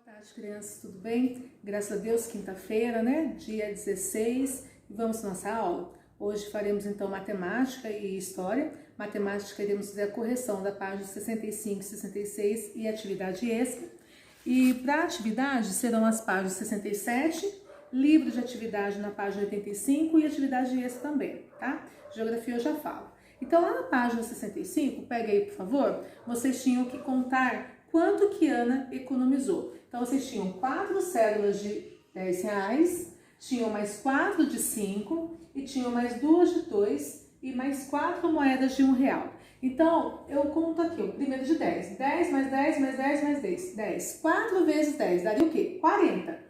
tarde, crianças, tudo bem? Graças a Deus, quinta-feira, né? Dia 16, e vamos à nossa aula. Hoje faremos então matemática e história. Matemática, iremos fazer a correção da página 65 e 66 e atividade extra. E para atividade serão as páginas 67, livro de atividade na página 85 e atividade extra também, tá? Geografia eu já falo. Então lá na página 65, pega aí por favor, vocês tinham que contar quanto que Ana economizou. Então vocês tinham 4 cédulas de R$10, tinham mais 4 de 5 e tinham mais 2 de 2 e mais 4 moedas de R$1. Então eu conto aqui o primeiro de 10. 10 mais 10 mais 10 mais 10. 10. 4 vezes 10 daria o quê? 40.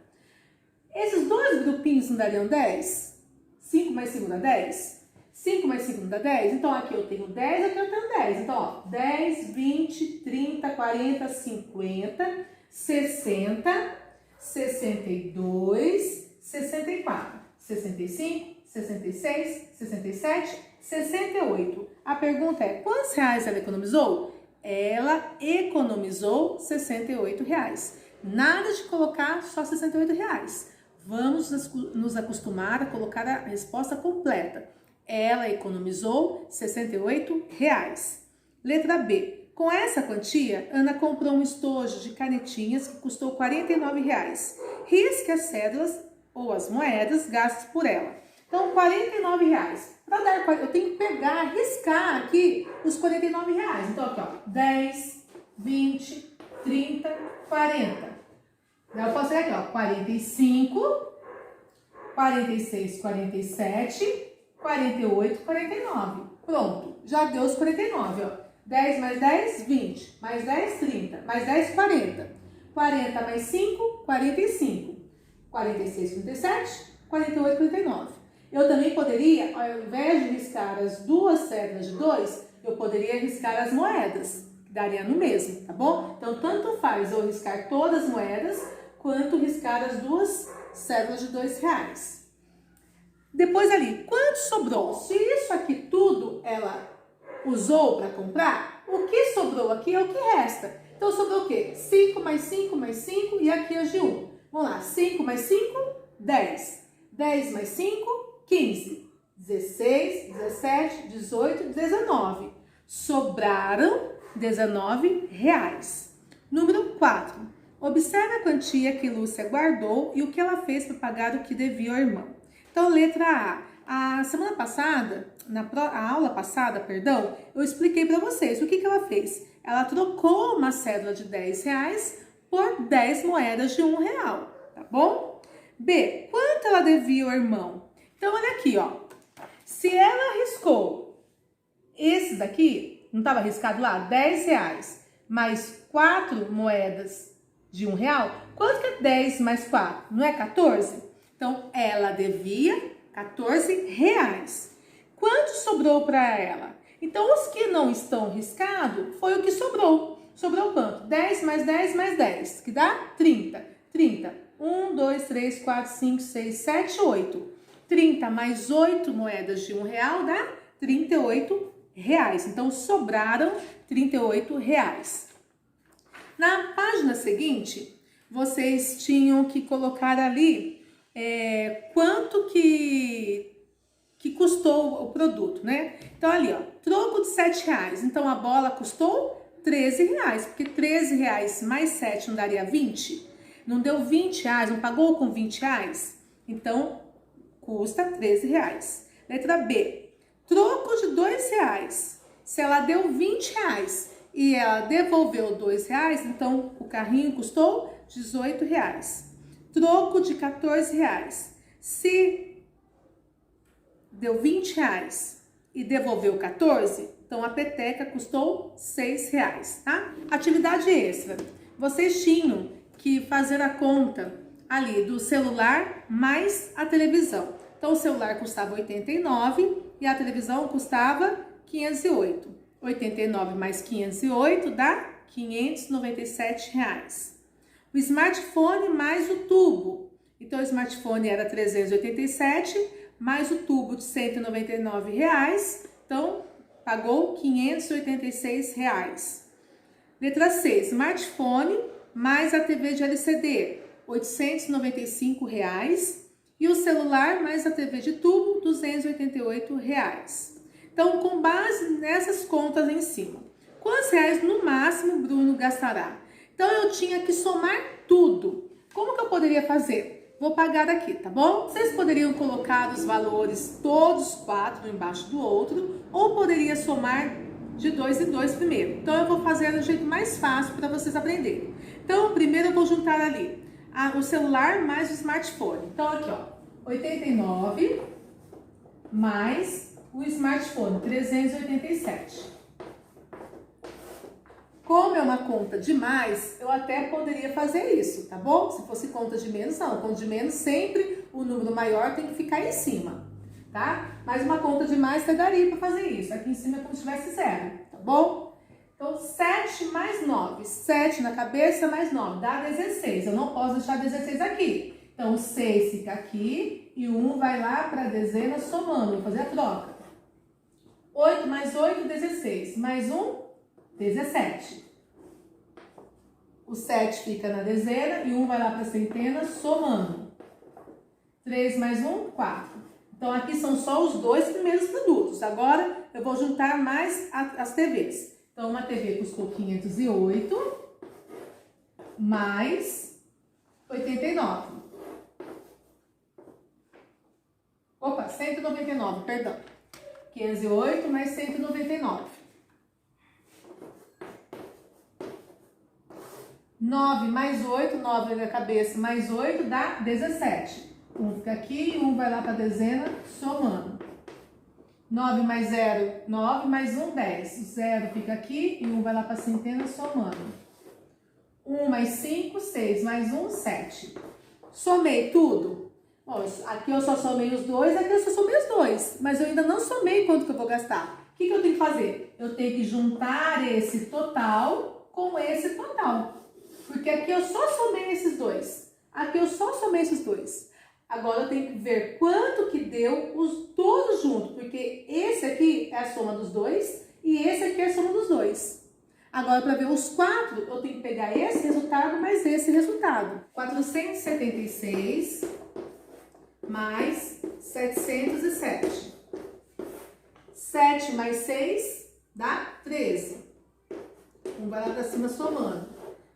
Esses dois grupinhos não dariam 10? 5 mais 5 dá 10? 5 mais 5 não dá 10? Então aqui eu tenho 10, aqui eu tenho 10. Então, ó, 10, 20, 30, 40, 50, 60, 62, 64, 65, 66, 67, 68. A pergunta é, quantos reais ela economizou? Ela economizou R$68. Nada de colocar só R$68. Vamos nos acostumar a colocar a resposta completa. Ela economizou R$68. Letra B. Com essa quantia, Ana comprou um estojo de canetinhas que custou R$49. Risque as cédulas ou as moedas gastas por ela. Então, R$49. Para dar, eu tenho que pegar, riscar aqui os R$49. Então, aqui, ó, 10, 20, 30, 40. Eu posso ver aqui, ó, 45, 46, 47... 48, 49. Pronto, já deu os 49, ó. 10 mais 10, 20. Mais 10, 30. Mais 10, 40. 40 mais 5, 45. 46, 37. 48, 49. Eu também poderia, ao invés de riscar as duas cédulas de 2, eu poderia riscar as moedas, que daria no mesmo, tá bom? Então, tanto faz eu riscar todas as moedas, quanto riscar as duas cédulas de R$2. Depois ali, quanto sobrou? Se isso aqui tudo ela usou para comprar, o que sobrou aqui é o que resta. Então, sobrou o quê? 5 mais 5 mais 5 e aqui as de 1. Vamos lá, 5 mais 5, 10. 10 mais 5, 15. 16, 17, 18, 19. Sobraram R$19. Número 4. Observe a quantia que Lúcia guardou e o que ela fez para pagar o que devia ao irmão. Então, letra A. A semana passada, a aula passada, perdão, eu expliquei para vocês o que ela fez. Ela trocou uma cédula de R$10 por 10 moedas de R$1, tá bom? B. Quanto ela devia ao irmão? Então, olha aqui, ó. Se ela riscou esse daqui, não estava riscado lá? R$10 mais 4 moedas de R$1, quanto que é 10 mais 4? Não é 14? Então, ela devia R$14. Quanto sobrou para ela? Então, os que não estão riscados, foi o que sobrou. Sobrou quanto? 10 mais 10 mais 10, que dá 30. 30. 1, 2, 3, 4, 5, 6, 7, 8. 30 mais 8 moedas de R$1 dá R$38. Então, sobraram R$38. Na página seguinte, vocês tinham que colocar ali quanto que custou o produto, né? Então, ali, ó, troco de R$7. Então, a bola custou R$13, porque R$13 mais 7 não daria 20? Não deu R$20, não pagou com R$20? Então, custa R$13. Letra B. Troco de R$2. Se ela deu R$20 e ela devolveu R$2, então o carrinho custou R$18. Troco de R$14. Se deu R$20 e devolveu 14, então a peteca custou R$6, tá? Atividade extra. Vocês tinham que fazer a conta ali do celular mais a televisão. Então o celular custava 89 e a televisão custava 508. 89 mais 508 dá R$597. O smartphone mais o tubo. Então, o smartphone era 387, mais o tubo de R$199. Então, pagou R$586. Letra C, smartphone mais a TV de LCD, R$ 895. E o celular mais a TV de tubo, R$ 288. Então, com base nessas contas em cima, quantos reais no máximo Bruno gastará? Então, eu tinha que somar tudo. Como que eu poderia fazer? Vou pagar aqui, tá bom? Vocês poderiam colocar os valores todos quatro um embaixo do outro, ou poderia somar de 2 em 2 primeiro. Então, eu vou fazer do jeito mais fácil para vocês aprenderem. Então, primeiro eu vou juntar ali o celular mais o smartphone. Então, aqui, ó, 89 mais o smartphone, 387. Como é uma conta de mais, eu até poderia fazer isso, tá bom? Se fosse conta de menos, não. Conta de menos, sempre o número maior tem que ficar em cima, tá? Mas uma conta de mais você daria para fazer isso. Aqui em cima é como se tivesse zero, tá bom? Então, 7 mais 9. 7 na cabeça mais 9 dá 16. Eu não posso deixar 16 aqui. Então, o 6 fica aqui e o 1 vai lá para a dezena somando. Vou fazer a troca. 8 mais 8, 16. Mais 1, 17. O 7 fica na dezena e 1 vai lá para a centena somando. 3 mais 1, 4. Então, aqui são só os dois primeiros produtos. Agora, eu vou juntar mais as TVs. Então, uma TV custou 508 mais 89. Opa, 199, perdão. 508 mais 199. 9 mais 8, 9 na cabeça, mais 8 dá 17. 1 fica aqui e 1 vai lá para a dezena, somando. 9 mais 0, 9 mais 1, 10. 0 fica aqui e 1 vai lá para a centena, somando. 1 mais 5, 6 mais 1, 7. Somei tudo. Bom, aqui eu só somei os dois, aqui eu só somei os dois. Mas eu ainda não somei quanto que eu vou gastar. O que eu tenho que fazer? Eu tenho que juntar esse total com esse total. Porque aqui eu só somei esses dois. Aqui eu só somei esses dois. Agora eu tenho que ver quanto que deu os todos juntos. Porque esse aqui é a soma dos dois e esse aqui é a soma dos dois. Agora, para ver os quatro, eu tenho que pegar esse resultado mais esse resultado. 476 mais 707. 7 mais 6 dá 13. 1 vai lá para cima somando.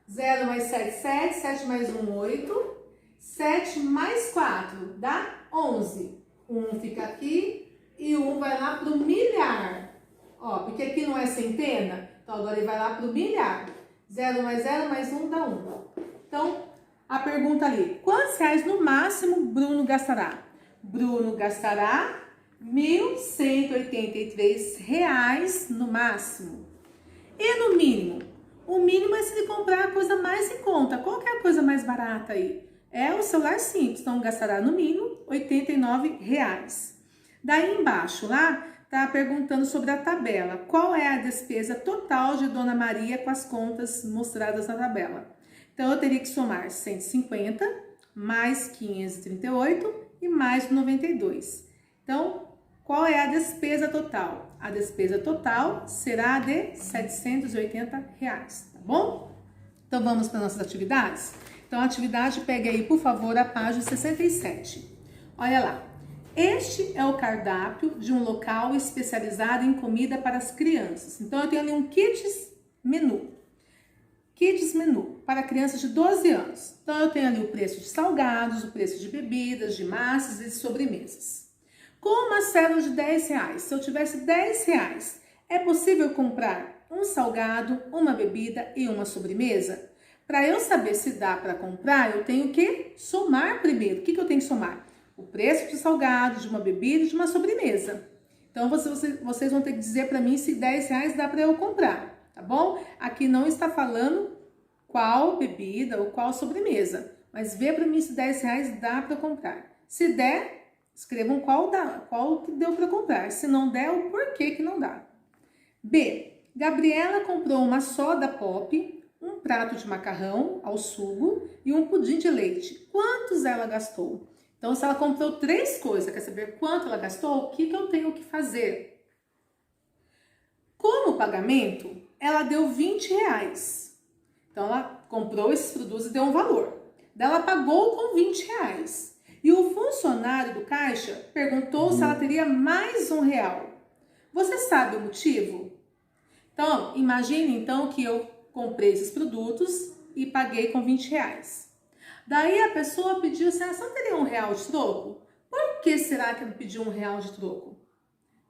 0 mais 7, 7. 7 mais 1, 8. 7 mais 4 dá 11. 1 fica aqui e 1 vai lá para o milhar. Ó, porque aqui não é centena, então agora ele vai lá para o milhar. 0 mais 0 mais 1 dá 1. Então, a pergunta ali, quantos reais no máximo Bruno gastará? Bruno gastará R$ 1.183 no máximo. E no mínimo? O mínimo é se ele comprar a coisa mais em conta. Qual que é a coisa mais barata aí? É o celular simples, então gastará no mínimo R$ 89. Daí embaixo, lá, tá perguntando sobre a tabela. Qual é a despesa total de Dona Maria com as contas mostradas na tabela? Então, eu teria que somar 150, mais 538 e mais 92. Então, qual é a despesa total? A despesa total será de R$ 780, tá bom? Então, vamos para nossas atividades? Então, a atividade, pegue aí, por favor, a página 67. Olha lá. Este é o cardápio de um local especializado em comida para as crianças. Então, eu tenho ali um Kids Menu. Kids Menu para crianças de 12 anos. Então, eu tenho ali o preço de salgados, o preço de bebidas, de massas e de sobremesas. Com uma cédula de R$10, se eu tivesse R$10, é possível comprar um salgado, uma bebida e uma sobremesa? Para eu saber se dá para comprar, eu tenho que somar primeiro. O que eu tenho que somar? O preço de salgado, de uma bebida e de uma sobremesa. Então, vocês vão ter que dizer para mim se R$10 dá para eu comprar, tá bom? Aqui não está falando qual bebida ou qual sobremesa, mas vê para mim se R$10 dá para comprar. Se der, escrevam qual que deu para comprar. Se não der, o porquê que não dá. B. Gabriela comprou uma soda pop, um prato de macarrão ao sugo e um pudim de leite. Quantos ela gastou? Então, se ela comprou 3 coisas, quer saber quanto ela gastou? O que eu tenho que fazer? Como pagamento, ela deu R$20. Então, ela comprou esses produtos e deu um valor. Daí ela pagou com R$20. E o funcionário do caixa perguntou se ela teria mais R$1. Você sabe o motivo? Então, imagine então que eu comprei esses produtos e paguei com R$20. Daí a pessoa pediu assim, você não teria R$1 de troco? Por que será que ela pediu R$1 de troco?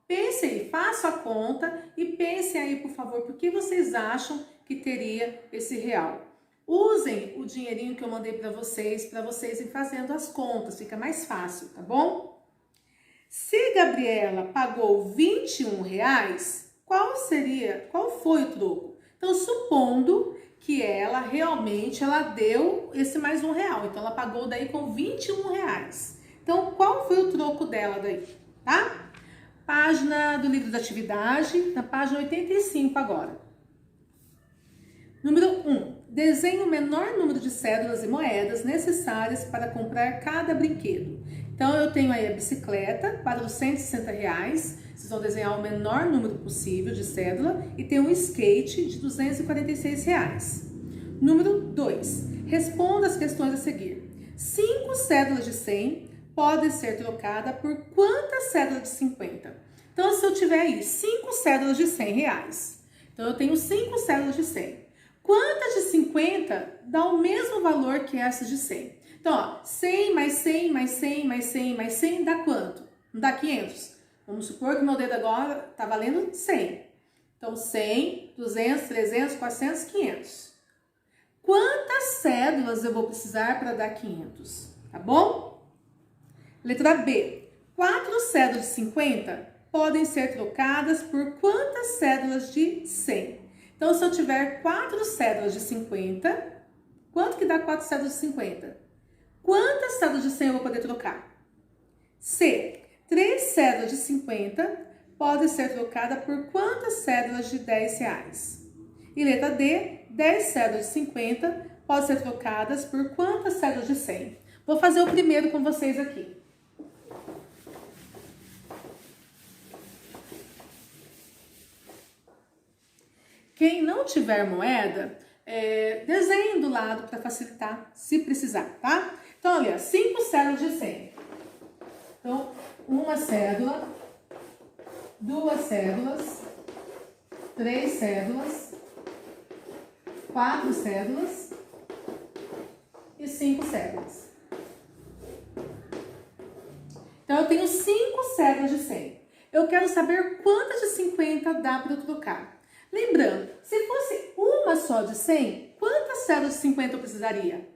Pense aí, faça a conta e pense aí, por favor, por que vocês acham que teria esse real? Usem o dinheirinho que eu mandei para vocês irem fazendo as contas, fica mais fácil, tá bom? Se Gabriela pagou R$21, qual foi o troco? Então, supondo que ela realmente deu esse mais R$1, então ela pagou daí com R$21. Então, qual foi o troco dela daí, tá? Página do livro da atividade, na página 85 agora. Número 1. Desenhe o menor número de cédulas e moedas necessárias para comprar cada brinquedo. Então, eu tenho aí a bicicleta para os R$160. Vocês vão desenhar o menor número possível de cédula e tem um skate de R$246. Número 2. Responda as questões a seguir. 5 cédulas de 100 podem ser trocadas por quantas cédulas de 50? Então, se eu tiver aí 5 cédulas de R$100, então eu tenho 5 cédulas de 100. Quantas de 50 dá o mesmo valor que essas de 100? Então, ó, 100 mais 100 mais 100 mais 100 mais 100 dá quanto? Não dá 500? Vamos supor que meu dedo agora está valendo 100. Então, 100, 200, 300, 400, 500. Quantas cédulas eu vou precisar para dar 500? Tá bom? Letra B. 4 cédulas de 50 podem ser trocadas por quantas cédulas de 100? Então, se eu tiver 4 cédulas de 50, quanto que dá 4 cédulas de 50? Quantas cédulas de 100 eu vou poder trocar? C. 3 cédulas de 50 podem ser trocadas por quantas cédulas de R$10? E letra D. 10 cédulas de 50 podem ser trocadas por quantas cédulas de 100? Vou fazer o primeiro com vocês aqui. Quem não tiver moeda, desenhe do lado para facilitar, se precisar, tá? Então, olha, 5 cédulas de 100. Então, uma cédula, 2 cédulas, 3 cédulas, 4 cédulas e 5 cédulas. Então, eu tenho 5 cédulas de 100. Eu quero saber quantas de 50 dá para eu trocar. Lembrando, se fosse uma só de 100, quantas cédulas de 50 eu precisaria?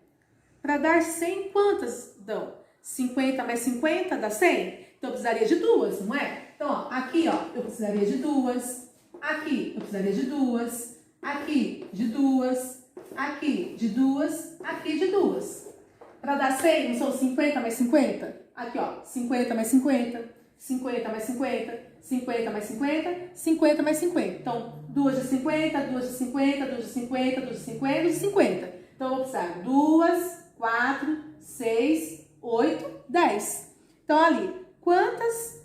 Para dar 100, quantas dão? 50 mais 50 dá 100? Então, eu precisaria de 2, não é? Então, ó, aqui, ó, eu precisaria de 2. Aqui, eu precisaria de 2. Aqui, de 2. Aqui, de 2. Aqui, de 2. Para dar 100, não são 50 mais 50? Aqui, ó, 50 mais 50. 50 mais 50, 50 mais 50, 50 mais 50. Então, 2 de 50, 2 de 50, 2 de 50, 2 de 50, 2 de 50. Então, eu vou precisar 2, 4, 6, 8, 10. Então, ali, quantas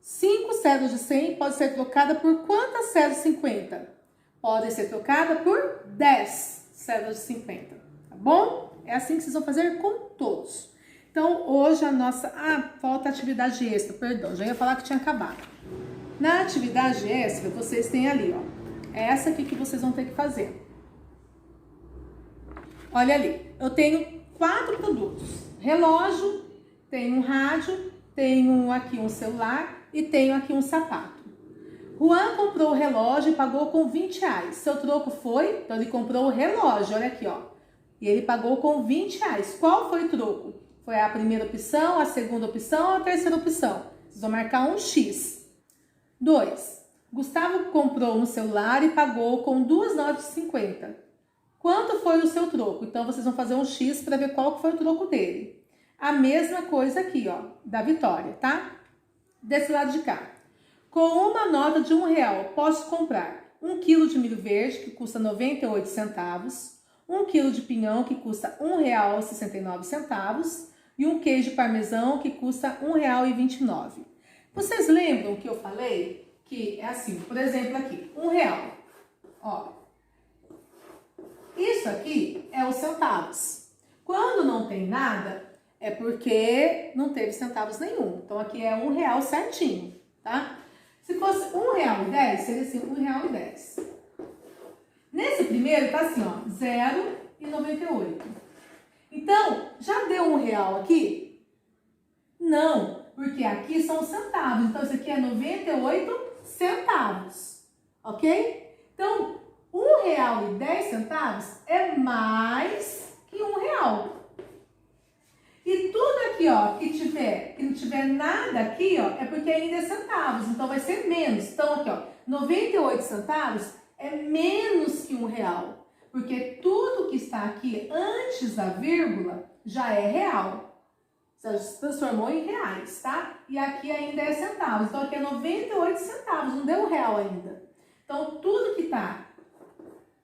5 cédulas de 100 podem ser trocadas por quantas cédulas de 50? Podem ser trocadas por 10 cédulas de 50, tá bom? É assim que vocês vão fazer com todos. Então, hoje a nossa... falta atividade extra, perdão, já ia falar que tinha acabado. Na atividade extra, vocês têm ali, ó. É essa aqui que vocês vão ter que fazer. Olha ali, eu tenho 4 produtos. Relógio, tenho um rádio, tenho aqui um celular e tenho aqui um sapato. Juan comprou o relógio e pagou com R$20. Seu troco foi? Então, ele comprou o relógio, olha aqui, ó. E ele pagou com R$20. Qual foi o troco? Foi a primeira opção, a segunda opção ou a terceira opção? Vocês vão marcar um X. 2. Gustavo comprou um celular e pagou com 2 notas de 50. Quanto foi o seu troco? Então, vocês vão fazer um X para ver qual foi o troco dele. A mesma coisa aqui, ó, da Vitória, tá? Desse lado de cá. Com uma nota de R$1, posso comprar 1 quilo de milho verde, que custa 98 centavos, 1 quilo de pinhão, que custa R$1,69, e um queijo parmesão, que custa R$1,29. Vocês lembram que eu falei que é assim, por exemplo aqui, R$1, ó, Isso aqui é os centavos. Quando não tem nada, é porque não teve centavos nenhum. Então, aqui é R$1 certinho, tá? Se fosse R$1,10, seria assim, R$1,10. Nesse primeiro tá assim, ó, 0,98. Então, já deu R$1 aqui? Não, porque aqui são centavos. Então, isso aqui é 98 centavos, ok? Então, R$1,10 é mais que R$1. E tudo aqui, ó, que não tiver nada aqui, ó, é porque ainda é centavos. Então, vai ser menos. Então, aqui, ó, 98 centavos é menos que R$1. Porque tudo que está aqui antes da vírgula já é real. Já se transformou em reais, tá? E aqui ainda é centavos. Então, aqui é 98 centavos, não deu R$1 ainda. Então, tudo que está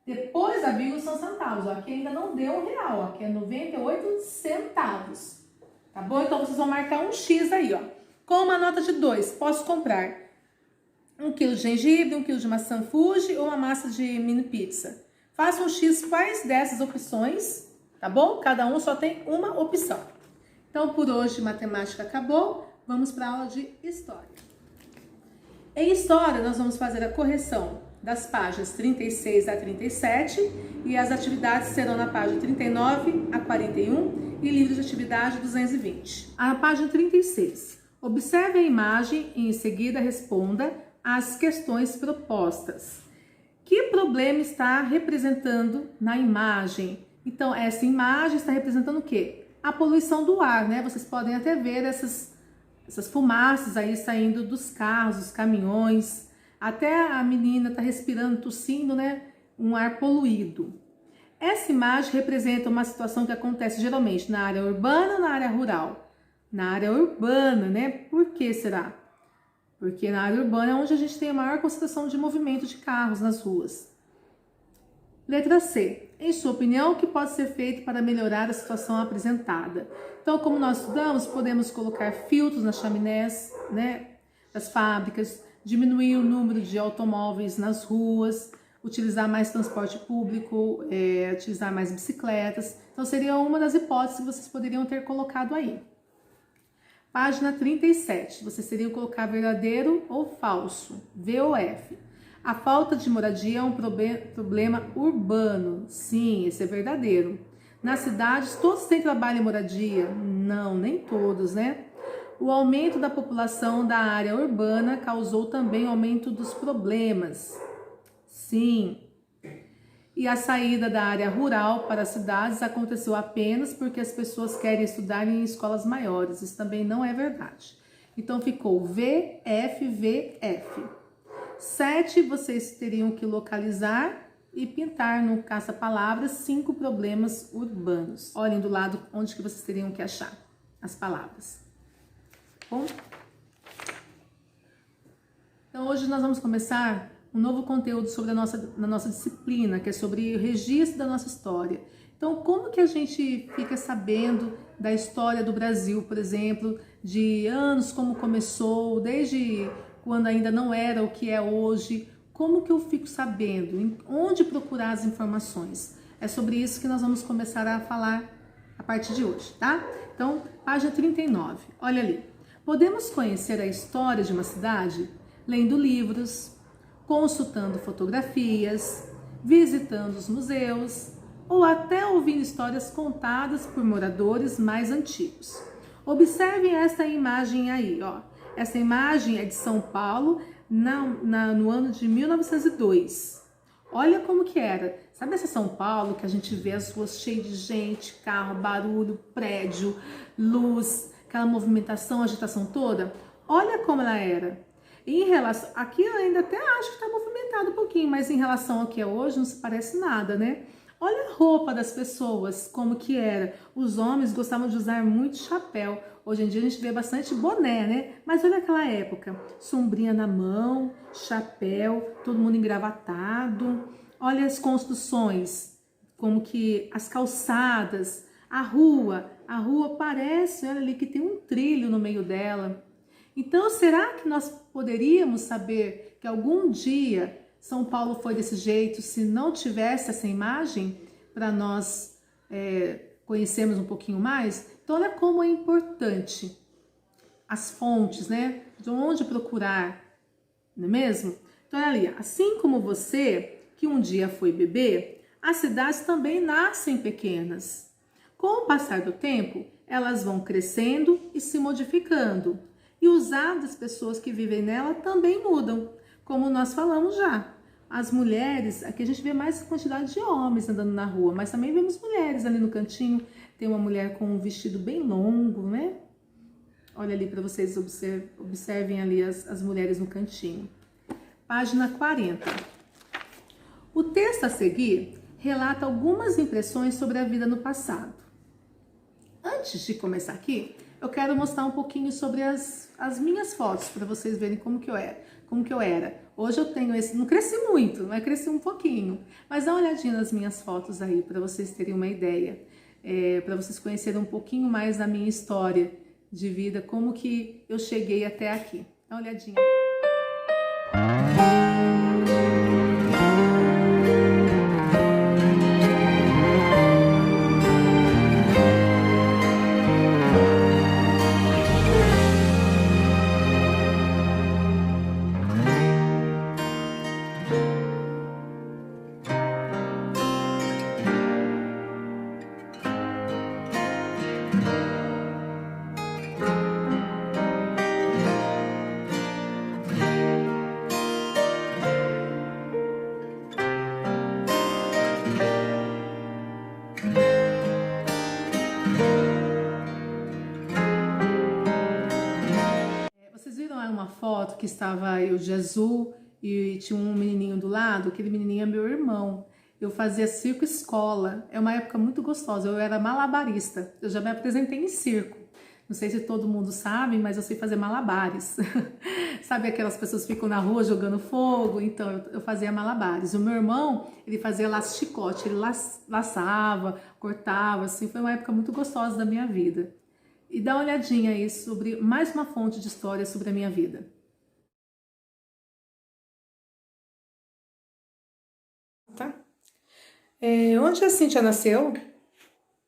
depois da vírgula são centavos. Ó. Aqui ainda não deu R$1. Aqui é 98 centavos. Tá bom? Então, vocês vão marcar um X aí, ó. Com uma nota de 2, posso comprar 1 kg de gengibre, 1 kg de maçã Fuji ou uma massa de mini pizza. Faça um X quais dessas opções, tá bom? Cada um só tem uma opção. Então, por hoje, matemática acabou. Vamos para a aula de história. Em história, nós vamos fazer a correção das páginas 36 a 37 e as atividades serão na página 39 a 41 e livro de atividade 220. A página 36. Observe a imagem e em seguida responda às questões propostas. Que problema está representando na imagem? Então, essa imagem está representando o quê? A poluição do ar, né? Vocês podem até ver essas fumaças aí saindo dos carros, dos caminhões. Até a menina está respirando, tossindo, né? Um ar poluído. Essa imagem representa uma situação que acontece geralmente na área urbana ou na área rural? Na área urbana, né? Por que será? Porque na área urbana é onde a gente tem a maior concentração de movimento de carros nas ruas. Letra C. Em sua opinião, o que pode ser feito para melhorar a situação apresentada? Então, como nós estudamos, podemos colocar filtros nas chaminés, né, das fábricas, diminuir o número de automóveis nas ruas, utilizar mais transporte público, utilizar mais bicicletas. Então, seria uma das hipóteses que vocês poderiam ter colocado aí. Página 37. Vocês teriam que colocar verdadeiro ou falso, V ou F. A falta de moradia é um problema urbano. Sim, esse é verdadeiro. Nas cidades, todos têm trabalho e moradia? Não, nem todos, né? O aumento da população da área urbana causou também o aumento dos problemas. Sim. E a saída da área rural para as cidades aconteceu apenas porque as pessoas querem estudar em escolas maiores. Isso também não é verdade. Então, ficou V, F, V, F. 7, vocês teriam que localizar e pintar no caça-palavras 5 problemas urbanos. Olhem do lado onde que vocês teriam que achar as palavras. Bom? Então, hoje nós vamos começar um novo conteúdo sobre na nossa disciplina, que é sobre o registro da nossa história. Então, como que a gente fica sabendo da história do Brasil, por exemplo, de anos, como começou, desde quando ainda não era o que é hoje, como que eu fico sabendo? Onde procurar as informações? É sobre isso que nós vamos começar a falar a partir de hoje, tá? Então, página 39, olha ali. Podemos conhecer a história de uma cidade lendo livros, consultando fotografias, visitando os museus ou até ouvindo histórias contadas por moradores mais antigos. Observem essa imagem aí, ó. Essa imagem é de São Paulo no ano de 1902. Olha como que era. Sabe essa São Paulo que a gente vê as ruas cheias de gente, carro, barulho, prédio, luz, aquela movimentação, agitação toda? Olha como ela era. Em relação, aqui eu ainda até acho que está movimentado um pouquinho, mas em relação ao que é hoje não se parece nada, né? Olha a roupa das pessoas, como que era. Os homens gostavam de usar muito chapéu. Hoje em dia a gente vê bastante boné, né? Mas olha aquela época, sombrinha na mão, chapéu, todo mundo engravatado. Olha as construções, como que as calçadas, a rua parece, olha ali que tem um trilho no meio dela. Então, será que nós poderíamos saber que algum dia São Paulo foi desse jeito se não tivesse essa imagem? para nós conhecermos um pouquinho mais. Então, olha como é importante as fontes, né? De onde procurar, não é mesmo? Então, olha ali, assim como você, que um dia foi bebê, as cidades também nascem pequenas. Com o passar do tempo, elas vão crescendo e se modificando. E os hábitos das pessoas que vivem nela também mudam, como nós falamos já. As mulheres, aqui a gente vê mais quantidade de homens andando na rua, mas também vemos mulheres ali no cantinho. Tem uma mulher com um vestido bem longo, né? Olha ali para vocês observem ali as mulheres no cantinho. Página 40. O texto a seguir relata algumas impressões sobre a vida no passado. Antes de começar aqui, eu quero mostrar um pouquinho sobre as minhas fotos, para vocês verem como que eu era. Hoje eu tenho esse, não cresci muito, mas cresci um pouquinho. Mas dá uma olhadinha nas minhas fotos aí, para vocês terem uma ideia. Para vocês conhecerem um pouquinho mais da minha história de vida, como que eu cheguei até aqui. Dá uma olhadinha. Vocês viram uma foto que estava eu de azul e tinha um menininho do lado? Aquele menininho é meu irmão. Eu fazia circo escola. É uma época muito gostosa. Eu era malabarista. Eu já me apresentei em circo. Não sei se todo mundo sabe, mas eu sei fazer malabares. Sabe aquelas pessoas que ficam na rua jogando fogo? Então, eu fazia malabares. O meu irmão, ele fazia laço-chicote. Ele laçava, cortava, assim. Foi uma época muito gostosa da minha vida. E dá uma olhadinha aí sobre mais uma fonte de história sobre a minha vida. Tá? Onde a Cíntia nasceu?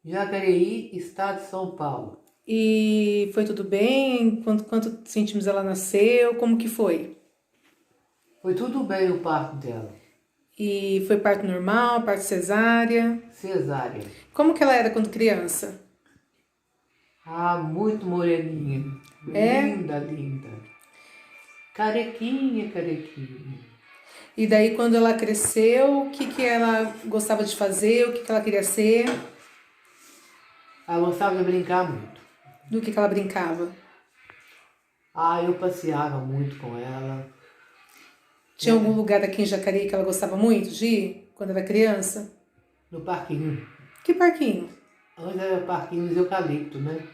Jacareí, estado de São Paulo. E foi tudo bem? Quanto centímetros ela nasceu? Como que foi? Foi tudo bem o parto dela. E foi parto normal, parto cesárea? Cesárea. Como que ela era quando criança? Ah, muito moreninha. Linda, linda. Carequinha, carequinha. E daí quando ela cresceu, o que ela gostava de fazer? O que ela queria ser? Ela gostava de brincar muito. Do que ela brincava? Ah, eu passeava muito com ela. Tinha algum lugar aqui em Jacareí que ela gostava muito de ir quando era criança? No parquinho. Que parquinho? Antes era parquinho de eucalipto, né?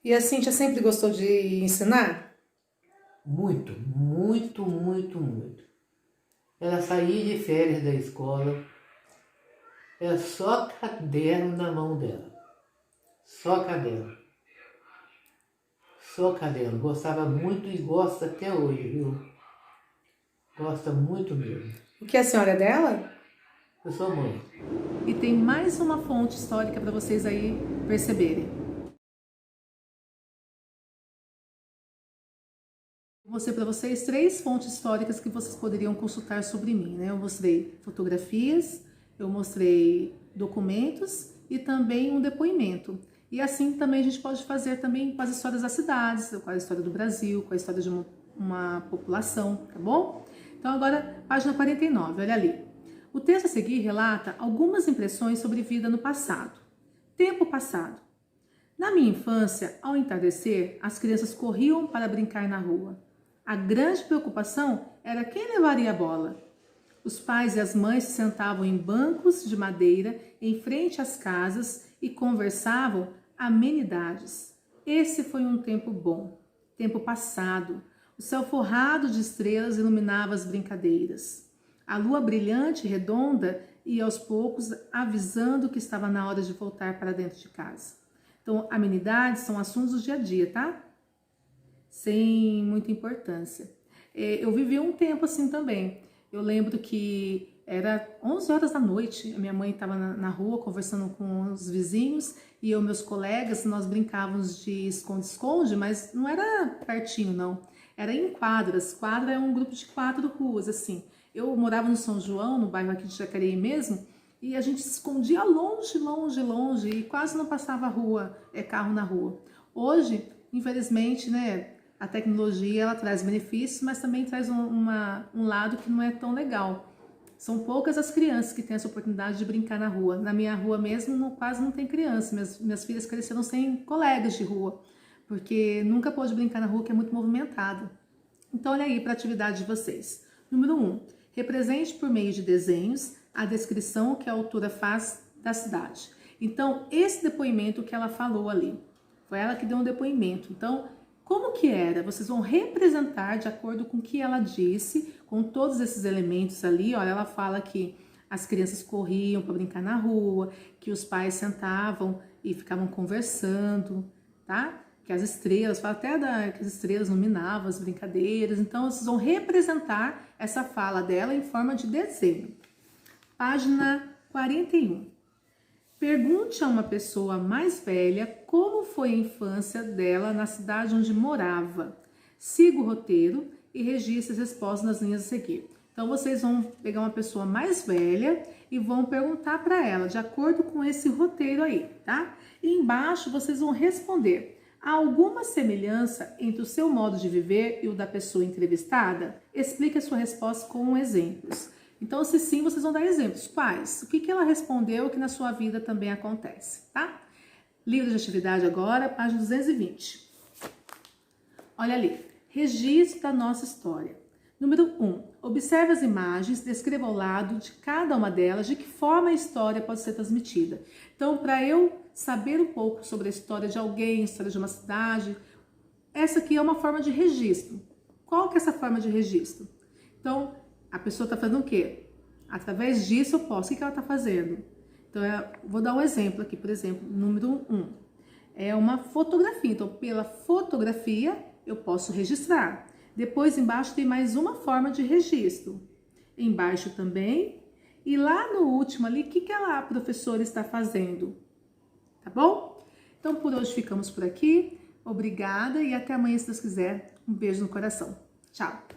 E a Cíntia sempre gostou de ensinar? Muito, muito, muito, muito. Ela saía de férias da escola, era só caderno na mão dela. Só caderno. Só caderno. Gostava muito e gosta até hoje, viu? Gosta muito mesmo. O que é a senhora é dela? Eu sou mãe. E tem mais uma fonte histórica para vocês aí perceberem. Vou mostrar para vocês 3 fontes históricas que vocês poderiam consultar sobre mim, né? Eu mostrei fotografias, eu mostrei documentos e também um depoimento. E assim também a gente pode fazer também com as histórias das cidades, com a história do Brasil, com a história de uma população, tá bom? Então agora, página 49, olha ali. O texto a seguir relata algumas impressões sobre vida no passado. Tempo passado. Na minha infância, ao entardecer, as crianças corriam para brincar na rua. A grande preocupação era quem levaria a bola. Os pais e as mães se sentavam em bancos de madeira em frente às casas e conversavam amenidades. Esse foi um tempo bom, tempo passado. O céu forrado de estrelas iluminava as brincadeiras. A lua brilhante e redonda ia aos poucos avisando que estava na hora de voltar para dentro de casa. Então, amenidades são assuntos do dia a dia, tá? Sem muita importância. Eu vivi um tempo assim também. Eu lembro que Era 11 horas da noite, a minha mãe estava na rua conversando com os vizinhos e eu e meus colegas, nós brincávamos de esconde-esconde, mas não era pertinho não, era em quadras. Quadra é um grupo de 4 ruas, assim. Eu morava no São João, no bairro aqui de Jacareí mesmo, e a gente se escondia longe, longe, longe e quase não passava carro na rua. Hoje, infelizmente, né, a tecnologia ela traz benefícios, mas também traz um lado que não é tão legal. São poucas as crianças que têm essa oportunidade de brincar na rua. Na minha rua mesmo, quase não tem criança. Minhas filhas cresceram sem colegas de rua, porque nunca pôde brincar na rua, que é muito movimentado. Então, olha aí para a atividade de vocês. Número 1. Represente por meio de desenhos a descrição que a autora faz da cidade. Então, esse depoimento que ela falou ali, foi ela que deu um depoimento. Então, como que era? Vocês vão representar de acordo com o que ela disse, com todos esses elementos ali. Olha, ela fala que as crianças corriam para brincar na rua, que os pais sentavam e ficavam conversando, tá? Que as estrelas, fala até que as estrelas iluminavam as brincadeiras. Então, vocês vão representar essa fala dela em forma de desenho. Página 41. Pergunte a uma pessoa mais velha como foi a infância dela na cidade onde morava. Siga o roteiro e registre as respostas nas linhas a seguir. Então, vocês vão pegar uma pessoa mais velha e vão perguntar para ela, de acordo com esse roteiro aí, tá? E embaixo, vocês vão responder. Há alguma semelhança entre o seu modo de viver e o da pessoa entrevistada? Explique a sua resposta com exemplos. Então, se sim, vocês vão dar exemplos. Quais? O que ela respondeu que na sua vida também acontece, tá? Livro de atividade agora, página 220. Olha ali. Registro da nossa história. Número 1. Observe as imagens, descreva ao lado de cada uma delas de que forma a história pode ser transmitida. Então, para eu saber um pouco sobre a história de alguém, a história de uma cidade, essa aqui é uma forma de registro. Qual que é essa forma de registro? Então, a pessoa está fazendo o quê? Através disso eu posso. O que ela está fazendo? Então, vou dar um exemplo aqui, por exemplo, número 1. É uma fotografia. Então, pela fotografia, eu posso registrar. Depois, embaixo, tem mais uma forma de registro. Embaixo também. E lá no último ali, o que a professora está fazendo? Tá bom? Então, por hoje ficamos por aqui. Obrigada e até amanhã, se Deus quiser. Um beijo no coração. Tchau!